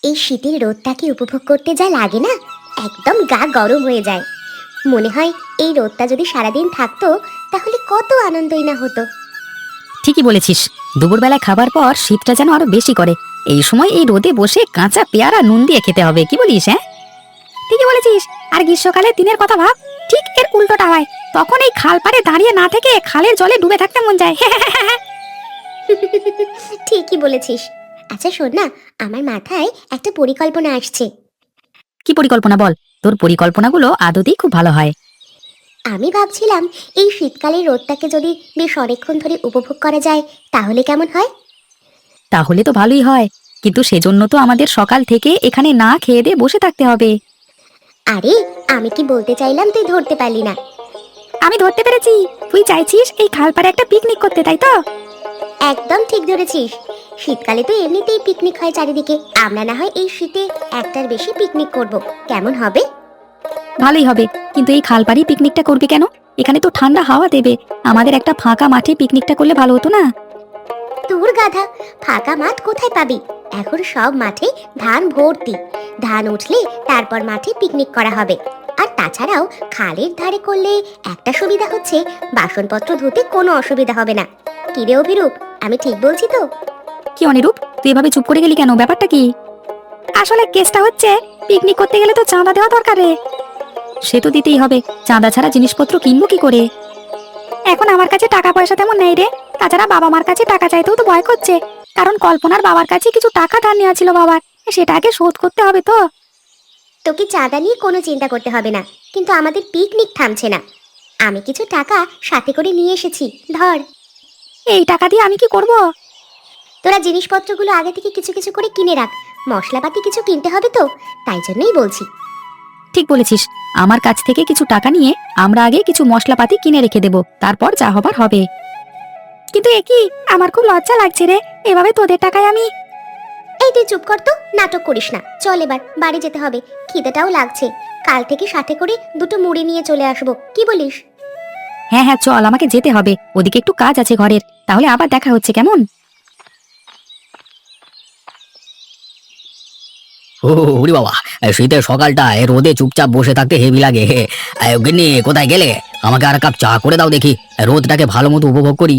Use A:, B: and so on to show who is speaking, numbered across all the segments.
A: এই শীতের রোদটাকে উপভোগ করতে যা লাগে না, একদম গা গরম হয়ে যায়। মনে হয় এই রোদটা যদি সারাদিন থাকতো তাহলে কত আনন্দই না হতো।
B: ঠিকই বলেছিস। দুপুরবেলায় খাবার পর শীতটা যেন আরো বেশি করে। এই সময় এই রোদে বসে কাঁচা পেয়ারা নুন দিয়ে খেতে হবে, কি বলিস? হ্যাঁ, ঠিকই বলেছিস। আর গ্রীষ্মকালে দিনের কথা ভাব, ঠিক এর উল্টোটা হয়। তখন এই খাল পাড়ে দাঁড়িয়ে না থেকে খালের জলে ডুবে থাকতে মন যায়।
A: ঠিকই বলেছিস। আচ্ছা শোন না, আমার মাথায় একটা পরিকল্পনা আসছে।
B: কি পরিকল্পনা বল? তোর পরিকল্পনাগুলো আদতেই খুব ভালো হয়।
A: আমি ভাবছিলাম এই শীতকালের রোদটাকে যদি বেশ অনেকক্ষণ ধরে উপভোগ করা যায় তাহলে কেমন হয়।
B: তাহলে তো ভালোই হয়, কিন্তু সেজন্য তো আমাদের সকাল থেকে এখানে না খেয়ে দিয়ে বসে থাকতে হবে।
A: আরে, আমি কি বলতে চাইলাম তুই ধরতে পারলি না?
B: আমি ধরতে পেরেছি। তুই চাইছিস এই খাল পাড়ে একটা পিকনিক করতে, তাই তো?
A: একদম ঠিক ধরেছিস। শীতকালে তো এমনিতেই পিকনিক হয় চারিদিকে, আমরা না হয় এই শীতে একটার বেশি পিকনিক করব, কেমন হবে?
B: ভালোই হবে, কিন্তু এই খালপাড়ি পিকনিকটা করবি কেন? এখানে তো ঠান্ডা হাওয়া দেবে। আমাদের একটা ফাঁকা মাঠে পিকনিকটা করলে ভালো হতো না?
A: তোর গাধা, ফাঁকা মাঠ কোথায় পাবি? এখন সব মাঠে ধান ভর্তি। ধান উঠলে তারপর মাঠে পিকনিক করা হবে। আর তাছাড়াও খালের ধারে করলে একটা সুবিধা হচ্ছে, বাসনপত্র ধুতে কোনো অসুবিধা হবে না। কি রে অভিরূপ, আমি ঠিক বলছি তো?
B: কি অনিরূপ, তুই এভাবে চুপ করে গেলি কেন? ব্যাপারটা কি? আসলে কেসটা হচ্ছে, পিকনিক করতে গেলে তো চাঁদা দেওয়া দরকার রে। সে তো দিতেই হবে, চাঁদা ছাড়া জিনিসপত্র কিনবো কি করে? এখন আমার কাছে টাকা পয়সা তেমন নেই রে। তাছাড়া বাবা মার কাছে টাকা চাইতেও তো ভয় করছে, কারণ কল্পনার বাবার কাছে কিছু টাকা ধার নেওয়া ছিল বাবার, সেটা আগে শোধ করতে হবে তো।
A: তোকে চাঁদা নিয়ে কোনো চিন্তা করতে হবে না, কিন্তু আমাদের পিকনিক থামছে না। আমি কিছু টাকা সাথে করে নিয়ে এসেছি, ধর।
B: এই টাকা দিয়ে আমি কি করব?
A: তোরা জিনিসপত্রগুলো আগে থেকে কিছু কিছু করে কিনে রাখ। মশলাপাতি কিছু কিনতে হবে তো, তাই জন্যই বলছি।
B: ঠিক বলেছিস। আমার কাছ থেকে কিছু টাকা নিয়ে আমরা আগে কিছু মশলাপাতি কিনে রেখে দেব, তারপর যা হবার হবে। কিন্তু এ কি, আমার খুব লজ্জা লাগছে রে, এভাবে তোদের টাকায় আমি।
A: এই তুই চুপ কর তো, নাটক করিস না। চল এবার বাড়ি যেতে হবে, খিদেটাও লাগছে। কাল থেকে সাথে করে দুটো মুড়ি নিয়ে চলে আসবো, কি বলিস?
B: হ্যাঁ হ্যাঁ, চল, আমাকে যেতে হবে, ওদিকে একটু কাজ আছে ঘরের। তাহলে আবার দেখা হচ্ছে, কেমন?
C: ও ওরে বাবা, শীতের সকালটায় রোদে চুপচাপ বসে থাকতে হেভি লাগে। গিন্নি, কোথায় গেলে? আমাকে আর কাপ চা করে দাও দেখি, রোদটাকে ভালো মতো উপভোগ করি।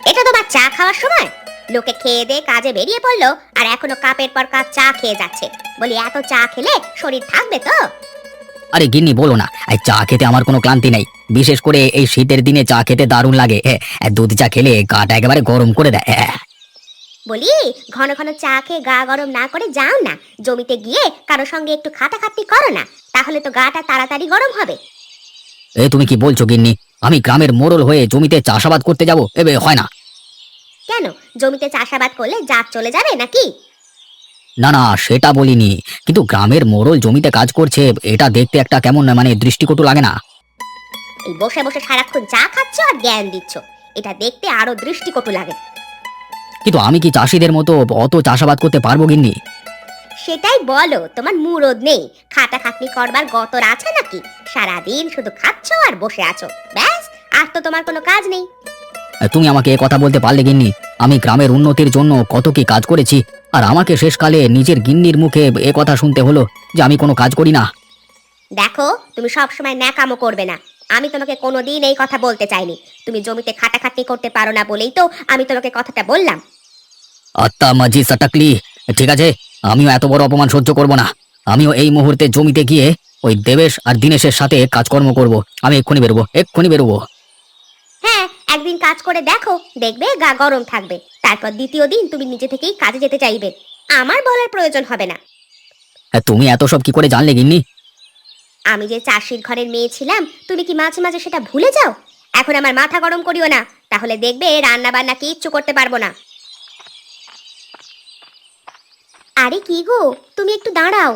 A: এটা তোমার চা খাওয়ার সময়? লোকে খেয়ে দিয়ে কাজে বেরিয়ে পড়লো আর এখনো কাপের পর কাপ চা খেয়ে যাচ্ছে। বলি, এত চা খেলে শরীর থাকবে তো?
C: আরে গিন্নি, বলো না, এই চা খেতে আমার কোনো ক্লান্তি নেই। বিশেষ করে এই শীতের দিনে চা খেতে দারুণ লাগে। দুধ চা খেলে গাটা একেবারে গরম করে দেয়।
A: বলি, ঘন ঘন চা খেয়ে গা গরম না করে যাও না, জমিতে গিয়ে কারো সঙ্গে একটু খাটাখাটনি করো না, তাহলে তো গাটা তাড়াতাড়ি গরম হবে।
C: তুমি কি বলছো গিন্নি? আমি গ্রামের মোড়ল হয়ে জমিতে চাষাবাদ করতে যাবো? এবে হয় না।
A: কেন, জমিতে চাষাবাদ করলে জাত চলে যাবে নাকি?
C: না না, সেটা বলিনি, কিন্তু গ্রামের মোড়ল জমিতে কাজ করছে, এটা দেখতে একটা কেমন মানে দৃষ্টিকটু লাগে না?
A: এই বসে বসে সারাক্ষণ চা খাচ্ছ আর জ্ঞান দিচ্ছ, এটা দেখতে আরো দৃষ্টিকটু লাগে।
C: কিন্তু আমি কি চাষিদের মতো অত চাষাবাদ করতে পারবো গিন্নি?
A: সেটাই বলো, তোমার মুরদ নেই, খাটাখাটনি করবার গতর আছে নাকি? সারাদিন শুধু খাচ্ছ আর বসে আছো, ব্যাস, আর তো তোমার কোনো কাজ নেই।
C: তুমি আমাকে এ কথা বলতে পারলে গিন্নি? আমি গ্রামের উন্নতির জন্য কত কি কাজ করেছি, আর আমাকে শেষকালে নিজের গিন্নির মুখে এ কথা শুনতে হলো যে আমি কোনো কাজ করি না।
A: দেখো, তুমি সব সময় ন্যাকামো করবে না। আমি তোমাকে কোনোদিন এই কথা বলতে চাইনি। তুমি জমিতে খাটাখাটনি করতে পারো না বলেই তো আমি তোমাকে কথাটা বললাম।
C: আত্মা মাঝি সাটাকলি, ঠিক আছে, আমিও এত বড় অপমান সহ্য করব না। আমিও এই মুহূর্তে জমিতে গিয়ে ওই দেবেশ আর দিনেশের সাথে কাজকর্ম করব। আমি এক্ষুনি বেরোবো, এক্ষুনি বেরোবো।
A: হ্যাঁ, একদিন কাজ করে দেখো, দেখবে গা গরম থাকবে। তারপর দ্বিতীয় দিন তুমি নিজে থেকেই কাজে যেতে চাইবে, আমার বলার প্রয়োজন হবে না।
C: তুমি এত সব কি করে জানলে গিন্নি?
A: আমি যে চাষির ঘরের মেয়ে ছিলাম, তুমি কি মাঝে মাঝে সেটা ভুলে যাও? এখন আমার মাথা গরম করিও না, তাহলে দেখবে রান্না বান্না কিচ্ছু করতে পারবো না। আরে কি গো, তুমি একটু দাঁড়াও।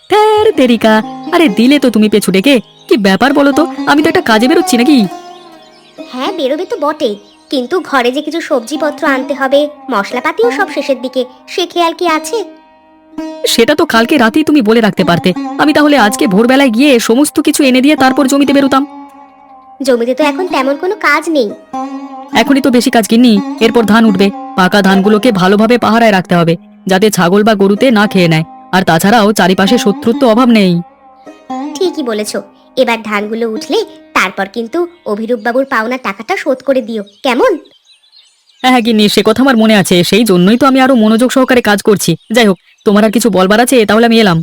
B: ধ্যার তেরিকা, আরে দিলে তো তুমি পেছু ডেকে। কি ব্যাপার বলো তো, আমি তো একটা কাজে বেরোচ্ছি নাকি?
A: হ্যাঁ, বেরোবে তো বটে, কিন্তু ঘরে যে কিছু সবজিপত্র আনতে হবে, মশলাপাতিও সব শেষের দিকে, সে খেয়াল কি আছে?
B: সেটা তো কালকে রাতেই তুমি বলে রাখতে পারতে। আমি তাহলে আজকে ভোরবেলায় গিয়ে সমস্ত কিছু এনে দিয়ে তারপর জমিতে বেরোতাম।
A: জমিতে তো এখন তেমন কোনো কাজ নেই।
B: এখনই তো বেশি কাজ কিনি, এরপর ধান উঠবে। পাকা ধানগুলোকে ভালোভাবে পাহারায় রাখতে হবে, যাতে ছাগল বা গরুতে না খেয়ে নেয়। আর তাছাড়াও চারিপাশে শত্রুর তো অভাব নেই।
A: ঠিকই বলেছো। এবার ধানগুলো উঠলে তারপর কিন্তু অভিরূপ বাবুর পাওনা টাকাটা শোধ করে দিও, কেমন?
B: হ্যাঁ হ্যাঁ গিন্নি, সে কথা আমার মনে আছে, সেই জন্যই তো আমি আরো মনোযোগ সহকারে কাজ করছি। যাই হোক, তোমার আর কিছু বলবার আছে? তাহলে আমি এলাম।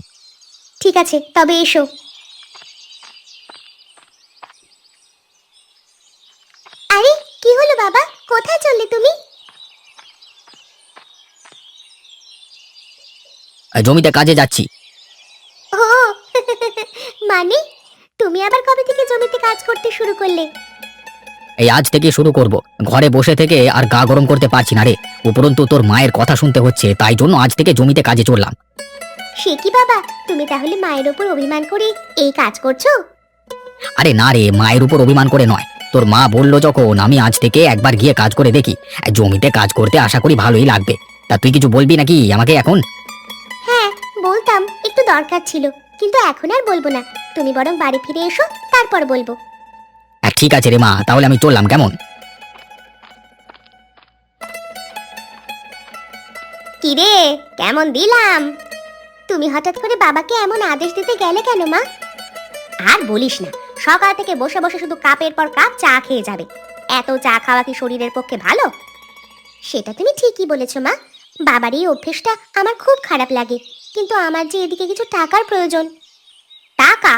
A: ঠিক আছে, তবে এসো। আরে কি হলো বাবা, কোথায় চললে তুমি?
C: জমিতে কাজে যাচ্ছি।
A: ও মানে তুমি আবার কবে থেকে জমিতে কাজ করতে শুরু করলে?
C: এই আজ থেকে শুরু করব। ঘরে বসে থেকে আর গা গরম করতে পারছি না রে। উপরন্তু তোর মায়ের কথা শুনতে হচ্ছে, তাই জন্য আজ থেকে জমিতে কাজে চললাম।
A: সে কি বাবা, তুমি তাহলে মায়ের ওপর অভিমান করে এই কাজ করছো?
C: আরে না রে, মায়ের উপর অভিমান করে নয়। তোর মা বললো যখন, আমি আজ থেকে একবার গিয়ে কাজ করে দেখি। জমিতে কাজ করতে আশা করি ভালোই লাগবে। তা তুই কিছু বলবি নাকি আমাকে এখন?
A: হ্যাঁ বলতাম, একটু দরকার ছিল, কিন্তু এখন আর বলবো না। তুমি বরং বাড়ি ফিরে এসো, তারপর বলবো।
C: ঠিক আছে রে মা, তাহলে আমি চললাম, কেমন?
A: কি রে, কেমন দিলাম? তুমি হঠাৎ করে বাবাকে এমন আদেশ দিতে গেলে কেন মা? আর বলিস না, সকাল থেকে বসে বসে শুধু কাপের পর কাপ চা খেয়ে যাবে। এত চা খাওয়া কি শরীরের পক্ষে ভালো? সেটা তুমি ঠিকই বলেছো মা। বাবার এই অভ্যেসটা আমার খুব খারাপ লাগে, কিন্তু আমার যে এদিকে কিছু টাকার প্রয়োজন। টাকা?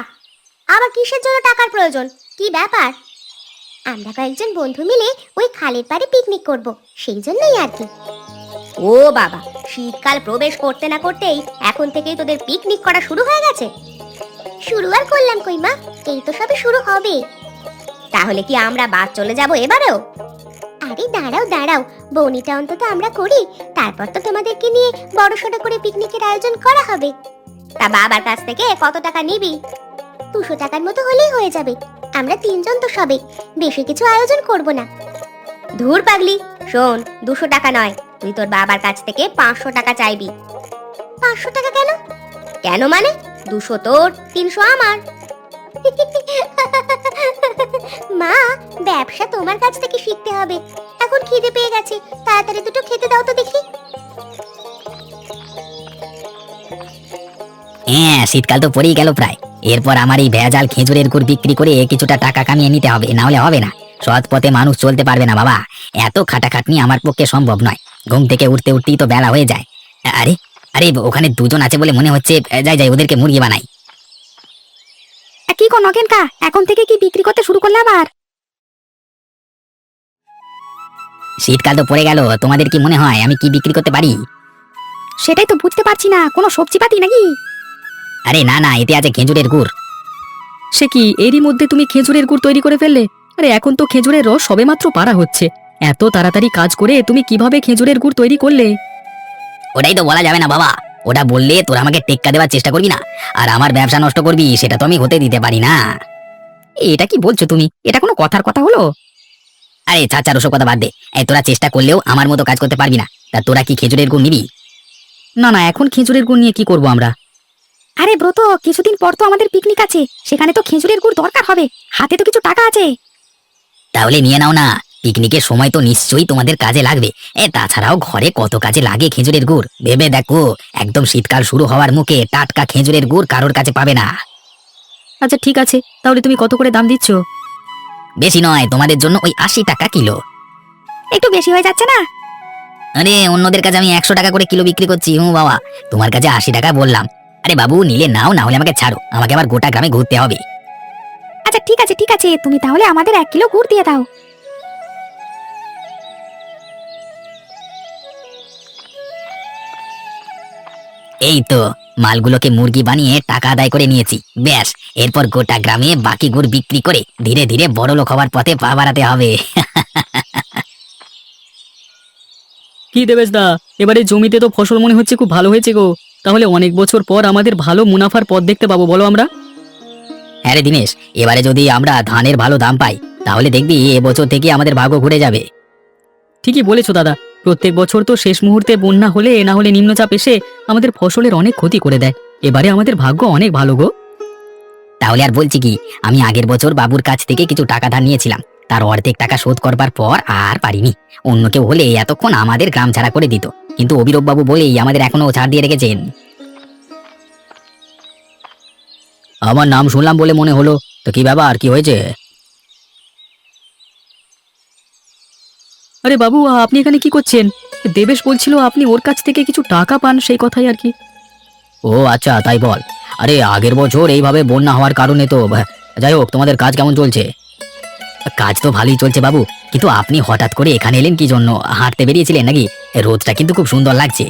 A: আবার কিসের জন্য টাকার প্রয়োজন? কি ব্যাপার? আমরা কয়েকজন বন্ধু মিলে ওই খালের পাড়ে পিকনিক করব, সেই জন্যই আর কি। ও বাবা, শীতকাল প্রবেশ করতে না করতেই এখন থেকেই তোদের পিকনিক করা শুরু হয়ে গেছে? শুরু আর করলাম কই মা, এই তো সবে শুরু হবে। তাহলে কি আমরা বাদ চলে যাব এবারেও? আরে দাঁড়াও দাঁড়াও, বনিটা অন্তত আমরা করি, তারপর তো তোমাদেরকে নিয়ে বড়সড় করে পিকনিকের আয়োজন করা হবে। তা বাবার কাছ থেকে কত টাকা নিবি? 200 টাকার মতো হলেই হয়ে যাবে। আমরা 3 জন তো সবে, বেশি কিছু আয়োজন করব না। ধুর পাগলি, শোন, 200 টাকা নয়, তুই তোর বাবার কাছ থেকে 500 টাকা চাইবি। 500 টাকা কেন? কেন মানে? 200 তোর, 300 আমার। মা, ব্যবসা তোমার কাছ থেকে শিখতে হবে। এখন খিদে পেয়ে গেছে, তাড়াতাড়ি দুটো খেতে দাও তো দেখি।
C: হ্যাঁ, শীতকাল তো পড়েই গেল প্রায়। এরপর আমার এই ভেজাল খেজুরের গুড় বিক্রি করে কিছুটা টাকা কামিয়ে নিতে হবে, না হলে হবে না। সৎ পথে মানুষ চলতে পারবে না বাবা। এত খাটাখাটনি আমার পক্ষে সম্ভব নয়। ঘুম থেকে উঠতে উঠতেই তো বেলা হয়ে যায়। আরে আরে, ওখানে দুজন আছে বলে মনে হচ্ছে। যাই যাই, ওদেরকে মুরগি বানাই।
B: কি গো নগেনকা, এখন থেকে কি বিক্রি করতে শুরু করলে আবার?
C: শীতকাল তো পড়ে গেল, তোমাদের কি মনে হয় আমি কি বিক্রি করতে পারি?
B: সেটাই তো বুঝতে পারছি না, কোনো সবজিপাতি নাকি?
C: আরে না না, এতে আছে খেজুরের গুড়।
B: সে কি, এরই মধ্যে তুমি খেজুরের গুড় তৈরি করে ফেললে? আরে এখন তো খেজুরের রস সবেমাত্র পাড়া হচ্ছে। এত তাড়াতাড়ি কাজ করে তুমি কিভাবে খেজুরের গুড় তৈরি করলে?
C: ওটাই তো বলা যাবে না বাবা। ওটা বললে তোরা আমাকে টেক্কা দেওয়ার চেষ্টা করবি না, আর আমার ব্যবসা নষ্ট করবি, সেটা তো আমি হতে দিতে পারি না।
B: এটা কি বলছো তুমি? এটা কোনো কথার কথা হলো?
C: আরে চাচার ওসব কথা বাদ দে। এই তোরা চেষ্টা করলেও আমার মতো কাজ করতে পারবি না। তা তোরা কি খেজুরের গুড় নিবি?
B: না না, এখন খেজুরের গুড় নিয়ে কি করব আমরা? আরে ব্রত, কিছুদিন পর তো আমাদের পিকনিক আছে, সেখানে তো খেজুরের গুড় দরকার হবে। হাতে তো কিছু টাকা আছে।
C: তাহলে নিয়ে নাও না। পিকনিকের সময় তো নিশ্চয়ই তোমাদের কাজে লাগবে। তাছাড়াও ঘরে কত কাজে লাগে খেজুরের গুড়, ভেবে দেখো। একদম শীতকাল শুরু হওয়ার মুখে টাটকা খেজুরের গুড় কারোর কাছে পাবে না।
B: আচ্ছা ঠিক আছে, তাহলে তুমি কত করে দাম দিচ্ছ?
C: বেশি নয়, তোমাদের জন্য ওই 80 টাকা কিলো।
B: একটু বেশি হয়ে যাচ্ছে না?
C: আরে অন্যদের কাছে আমি 100 টাকা করে কিলো বিক্রি করছি। বাবা, তোমার কাছে 80 টাকা বললাম। আরে বাবু, নিলে নাও, না হলে আমাকে ছাড়ো। আমাকে আবার গোটা গ্রামে ঘুরতে হবে।
B: আচ্ছা ঠিক আছে ঠিক আছে, তুমি তাহলে আমাদের 1 কিলো গুড় দিয়ে দাও।
C: এই তো, মালগুলোকে মুরগি বানিয়ে টাকা আদায় করে নিয়েছি। ব্যাস, এরপর গোটা গ্রামে বাকি গুড় বিক্রি করে ধীরে ধীরে বড়লোক হওয়ার পথে পা বাড়াতে হবে।
B: কি দেবেশ দা, এবারে জমিতে তো ফসল মনে হচ্ছে খুব ভালো হয়েছে গো। তাহলে অনেক বছর পর আমাদের ভালো মুনাফার পথ দেখতে পাবো, বলো আমরা?
C: হ্যাঁ রে দিনেশ, এবারে যদি আমরা ধানের ভালো দাম পাই, তাহলে দেখবি এবছর থেকে আমাদের ভাগ্য ঘুরে যাবে।
B: ঠিকই বলেছো দাদা, প্রত্যেক বছর তো শেষ মুহূর্তে বন্যা হলে না হলে নিম্নচাপ এসে আমাদের ফসলের অনেক ক্ষতি করে দেয়। এবারে আমাদের ভাগ্য অনেক ভালো গো।
C: তাহলে আর বলছি কি, আমি আগের বছর বাবুর কাছ থেকে কিছু টাকা ধার নিয়েছিলাম, তার অর্ধেক টাকা শোধ করবার পর আর পারিনি। অন্য কেউ হলে এতক্ষণ আমাদের গ্রাম ছাড়া করে দিত, কিন্তু অবিরূপ বাবু বলেই আমাদের এখনো ছাড় দিয়ে রেখেছেন। আমার নাম শুনলাম বলে মনে হলো, তো কি ব্যাপার, কি হয়েছে?
B: আরে বাবু, আপনি এখানে কি করছেন? দেবেশ বলছিল আপনি ওর কাছ থেকে কিছু টাকা পান, সেই কথাই আর কি।
C: ও আচ্ছা, তাই বল। আরে আগের বছর এইভাবে বন্যা হওয়ার কারণে তো যাই হোক, তোমাদের কাজ কেমন চলছে? কাজ তো ভালোই চলছে বাবু, কিন্তু আপনি হঠাৎ করে এখানে এলেন কি জন্য? হাঁটতে বেরিয়েছিলেন নাকি? রোদটা কিন্তু খুব সুন্দর লাগছে।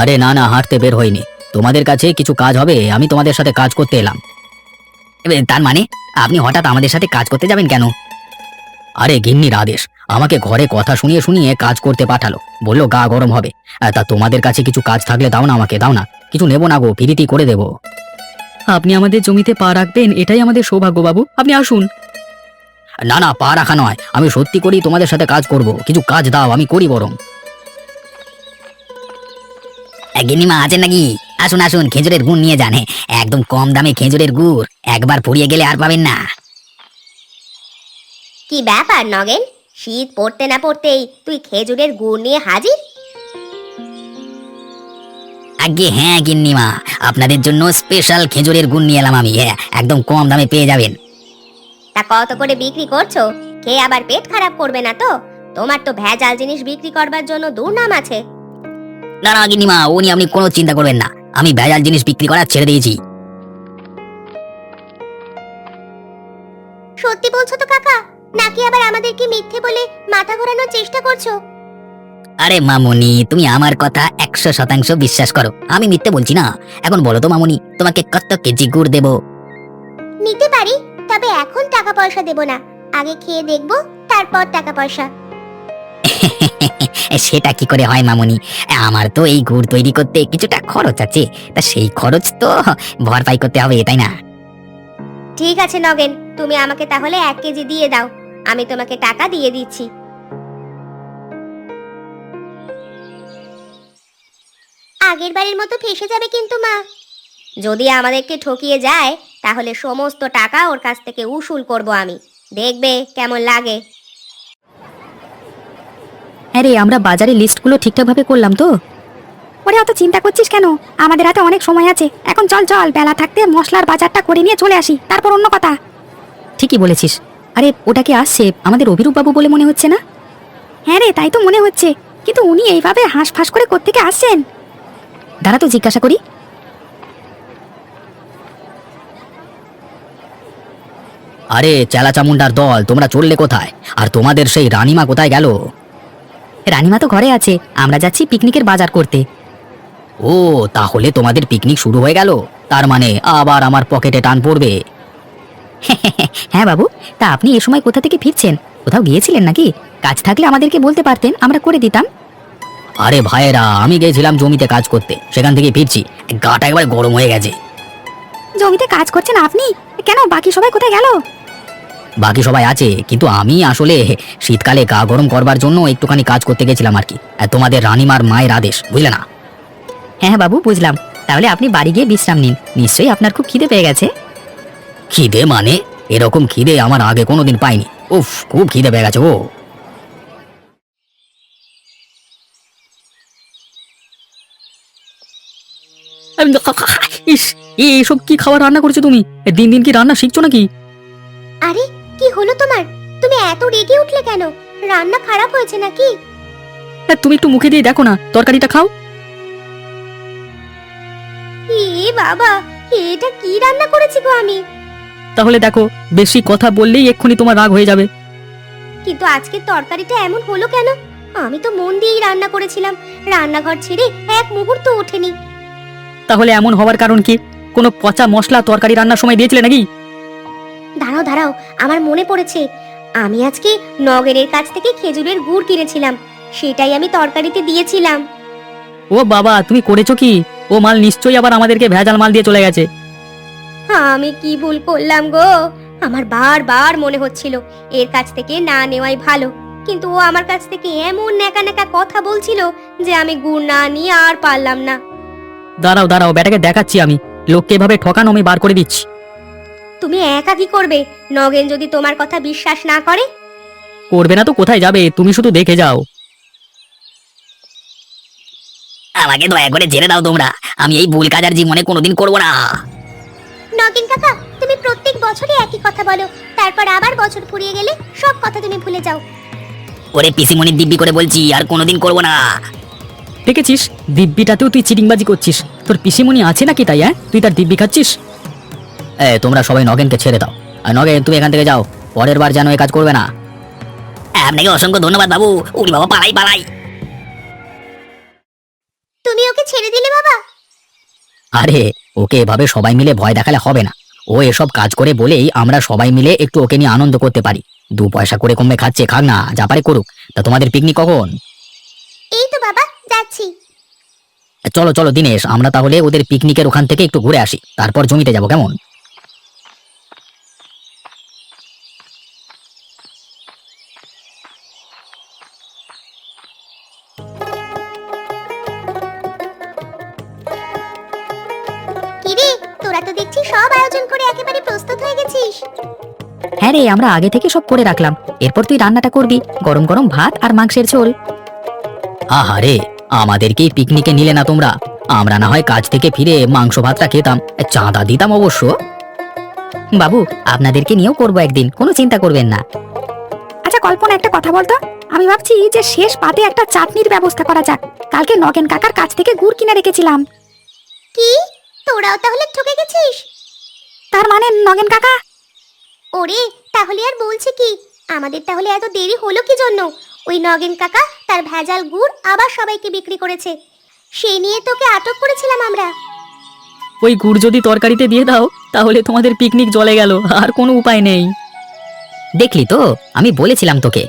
C: আরে না না, হাঁটতে বের হইনি। তোমাদের কাছে কিছু কাজ হবে, আমি তোমাদের সাথে কাজ করতে এলাম। তার মানে আপনি হঠাৎ আমাদের সাথে কাজ করতে যাবেন কেন? আরে গিন্নির আদেশ, আমাকে ঘরে কথা শুনিয়ে শুনিয়ে কাজ করতে পাঠালো, বললো গা গরম হবে। তা তোমাদের কাছে কিছু কাজ থাকলে দাও না, আমাকে দাও না। কিছু নেবো না গো, ফিরিতি করে দেবো।
B: আপনি আমাদের জমিতে পা রাখবেন, এটাই আমাদের সৌভাগ্য বাবু, আপনি আসুন।
C: না না, পা রাখা নয়, আমি সত্যি করি তোমাদের সাথে কাজ করব। কিছু কাজ দাও, আমি করি বরং। গিন্নিমা আছেন নাকি? আসুন আসুন, খেজুরের গুড় নিয়ে যান। একদম কম দামে খেজুরের গুড়, একবার পুড়িয়ে গেলে আর পাবেন না।
A: কি ব্যাপার নগেন, শীত পড়তে না পড়তেই তুই খেজুরের গুড় নিয়ে হাজির?
C: আগে হ্যাঁ গিন্নিমা, আপনাদের জন্য স্পেশাল খেজুরের গুড় নিয়ে এলাম আমি। একদম কম দামে পেয়ে যাবেন।
A: তা কত করে বিক্রি করছো? খেয়ে আবার পেট খারাপ করবে না তো? তোমার তো ভেজাল জিনিস বিক্রি করবার জন্য দুর্নাম আছে।
C: না না গিন্নিমা, ও নিয়ে আপনি কোনো চিন্তা করবেন না, আমি ভেজাল জিনিস বিক্রি করা ছেড়ে দিয়েছি।
A: সত্যি বলছো তো কাকা, নাকি আবার আমাদেরকে মিথ্যে বলে মাথা ঘোরানোর চেষ্টা করছো?
C: আরে মামুনি, তুমি আমার কথা 100% বিশ্বাস করো, আমি মিথ্যে বলছি না। এখন বলো তো মামুনি, তোমাকে কত কেজি গুড় দেবো?
A: নিতে পারি, তবে এখন টাকা পয়সা দেব না, আগে খেয়ে দেখবো, তারপর টাকা পয়সা।
C: সেটা কি করে হয় মামুনি? আমার তো এই গুড় তৈরি করতে কিছুটা খরচ আছে, তা সেই খরচ তো ভরপাই করতে হবে, তাই না?
A: ঠিক আছে নগেন, তুমি আমাকে তাহলে 1 কেজি দিয়ে দাও, আমি তোমাকে টাকা দিয়ে দিচ্ছি। আগের বারের মতো ফেসে যাবে কিন্তু মা। যদি আমাদেরকে ঠকিয়ে যায় তাহলে সমস্ত টাকা ওর কাছ থেকে উসুল করব আমি, দেখবে কেমন লাগে।
B: হ্যাঁ রে, আমরা বাজারে লিস্টগুলো ঠিকঠাকভাবে করলাম তো? ওরে অত চিন্তা করছিস কেন, আমাদের হাতে অনেক সময় আছে। এখন চল চল, বেলা থাকতে মশলার বাজারটা করে নিয়ে চলে আসি, তারপর অন্য কথা। ঠিকই বলেছিস। আরে ওটা কি আসছে আমাদের অভিরূপ বাবু বলে মনে হচ্ছে না? হ্যাঁ রে, তাই তো মনে হচ্ছে, কিন্তু উনি এইভাবে হাঁসফাঁস করে কোত্থেকে আসছেন? দাঁড়া তো জিজ্ঞাসা করি।
C: আরে চেলা চামুন্ডার দল, তোমরা চললে কোথায়? আর তোমাদের সেই রানীমা কোথায় গেল?
B: রানীমা তো ঘরে আছে, আমরা যাচ্ছি পিকনিকের বাজার করতে।
C: ও, তাহলে তোমাদের পিকনিক শুরু হয়ে গেল, তার মানে আবার আমার পকেটে টান পড়বে।
B: হ্যাঁ বাবু, তা আপনি এ সময় কোথা থেকে ফিরছেন? কোথাও গিয়েছিলেন নাকি? কাজ থাকলে আমাদেরকে বলতে পারতেন, আমরা করে দিতাম।
C: আরে ভাইয়েরা, আমি গেছিলাম জমিতে কাজ করতে, সেখান থেকে ফিরছি, গাটা একবার গরম হয়ে গেছে।
B: জমিতে কাজ করছেন আপনি? কেন, বাকি সবাই কোথায় গেল?
C: বাকি সবাই আছে, কিন্তু আমি আসলে শীতকালে গা গরম করবার জন্য একটুখানি কাজ করতে গেছিলাম আর কি। তোমাদের রানীমার মায়ের আদেশ, বুঝলে না?
B: হ্যাঁ বাবু, বুঝলাম। তাহলে আপনি বাড়ি গিয়ে বিশ্রাম নিন, নিশ্চয়ই আপনার খুব খিদে পেয়ে গেছে।
C: খিদে মানে? এরকম খিদে আমার আগে কোনোদিন পাইনি। উফ, খুব খিদে পেয়ে গেছে ও।
B: ইস, এসব কি খাবার রান্না করেছো তুমি? দিন দিন কি রান্না শিখছো নাকি?
A: আরে কি হলো তোমার? তুমি এত রেগে উঠলে কেন? রান্না খারাপ হয়েছে নাকি?
B: তুমি একটু মুখে দিয়ে দেখো না, তরকারিটা খাও।
A: এ বাবা, এটা কি রান্না করেছি গো আমি?
B: তাহলে দেখো, বেশি কথা বললেই এক্ষুনি তোমার রাগ হয়ে যাবে।
A: কিন্তু আজকের তরকারিটা এমন হলো কেন? আমি তো মন দিয়েই রান্না করেছিলাম, রান্নাঘর ছেড়ে এক মুহূর্ত ওঠেনি।
B: তাহলে এমন হওয়ার কারণ কি? কোনো পচা মশলা তরকারি রান্নার সময় দিয়েছিলে নাকি?
A: দাঁড়াও দাঁড়াও, আমার মনে পড়েছে, আমি আজকে নগরের কাছ থেকে খেজুরের গুড় কিনেছিলাম, সেটাই আমি তরকারিতে দিয়েছিলাম।
B: ও বাবা, তুমি করেছো কি? ও মাল নিশ্চয়ই আবার আমাদেরকে ভেজাল মাল দিয়ে চলে গেছে।
A: আমি কি ভুল করলাম গো? আমার বারবার মনে হচ্ছিল এর কাছ থেকে না নেওয়াই ভালো, কিন্তু ও আমার কাছ থেকে এমন ন্যাকা ন্যাকা কথা বলছিল যে আমি গুড় না নিয়ে আর পারলাম না।
B: দাঁড়াও দাঁড়াও, বেটাকে দেখাচ্ছি আমি, লোককে এভাবে ঠকানো আমি বার করে দিচ্ছি।
A: তুমি একা কি করবে? নগেন যদি তোমার কথা বিশ্বাস না করে?
B: করবে না তো কোথায় যাবে, তুমি শুধু দেখে যাও।
C: আমাকে দয়া করে ছেড়ে দাও তোমরা, আমি এই ভুল কাজ আর জীবনে কোনোদিন করবো না।
A: নগেন কাকা, তুমি প্রত্যেক বছরই একই কথা বলো, তারপর আবার বছর ফুরিয়ে গেলে সব কথা তুমি ভুলে যাও।
C: ওরে পিসিমণির দিব্যি করে বলছি, আর কোনোদিন করবো না।
B: দেখেছিস, দিব্যিটাতেও তুই চিটিংবাজি করছিস। তোর পিসিমণি আছে নাকি তাই? তুই তার দিব্যি খাচ্ছিস?
C: তোমরা সবাই নগেনকে ছেড়ে দাও। আর নগেন, তুমি এখান থেকে যাও, পরের বার যেন এই কাজ করবে না। আপনাকে অসংখ্য ধন্যবাদ বাবু। উনি বাবা, পালাই পালাই।
A: তুমি ওকে ছেড়ে দিলে বাবা?
C: আরে, ওকে এভাবে সবাই মিলে ভয় দেখালে হবে না। ও এসব কাজ করে বলেই আমরা সবাই মিলে একটু ওকে নিয়ে আনন্দ করতে পারি। 2 পয়সা করে কমে খাচ্ছে, খাক না, যা পারে করুক। তা তোমাদের পিকনিক কখন?
A: এই তো বাবা, যাচ্ছি।
C: চলো চলো দিনেশ, আমরা তাহলে ওদের পিকনিকের ওখান থেকে একটু ঘুরে আসি, তারপর জমিতে যাব, কেমন?
A: কিরে, তোরা তো দেখছি সব আয়োজন করে একেবারে প্রস্তুত হয়ে গেছিস।
B: হ্যাঁ রে, আমরা আগে থেকে সব করে রাখলাম। এরপর তুই রান্নাটা করবি, গরম গরম ভাত আর মাংসের ঝোল।
C: আহারে, আমাদেরকেই পিকনিকে নিলে না তোমরা। আমরা না হয় কাজ থেকে ফিরে মাংস ভাতটা খেতাম, চাঁদা দিতাম অবশ্য।
B: বাবু, আপনাদেরকে নিয়েও করবো একদিন, কোনো চিন্তা করবেন না। আচ্ছা কল্পনা, একটা কথা বলতো। আমি ভাবছি যে শেষ পাতে একটা চাটনির ব্যবস্থা করা যাক। কালকে নগেন কাকার কাছ থেকে গুড় কিনে রেখেছিলাম।
A: কি, তোরাও তাহলে ঠকে গেছিস?
B: তার মানে নগেন কাকা?
A: ওরে, তাহলে আর বলছি কি, আমাদের তাহলে এত দেরি হলো কি জন্য? ওই নগেন কাকা তার ভেজাল গুড় আবার সবাইকে বিক্রি করেছে, সেই নিয়ে তোকে আটক করেছিলাম আমরা।
B: ওই গুড় যদি তরকারিতে দিয়ে দাও, তাহলে তোমাদের পিকনিক জলে গেল, আর কোনো উপায় নেই।
C: দেখলি তো, আমি বলেছিলাম তোকে।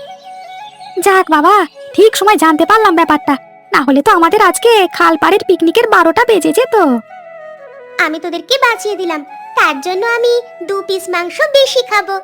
B: যাক বাবা, ঠিক সময় জানতে পারলাম ব্যাপারটা, না হলে তো আমাদের আজকে খালপাড়ের পিকনিকের 12টা বেজে যেত।
A: আমি তোদেরকে বাঁচিয়ে দিলাম, তার জন্য আমি 2 পিস মাংস বেশি খাবো।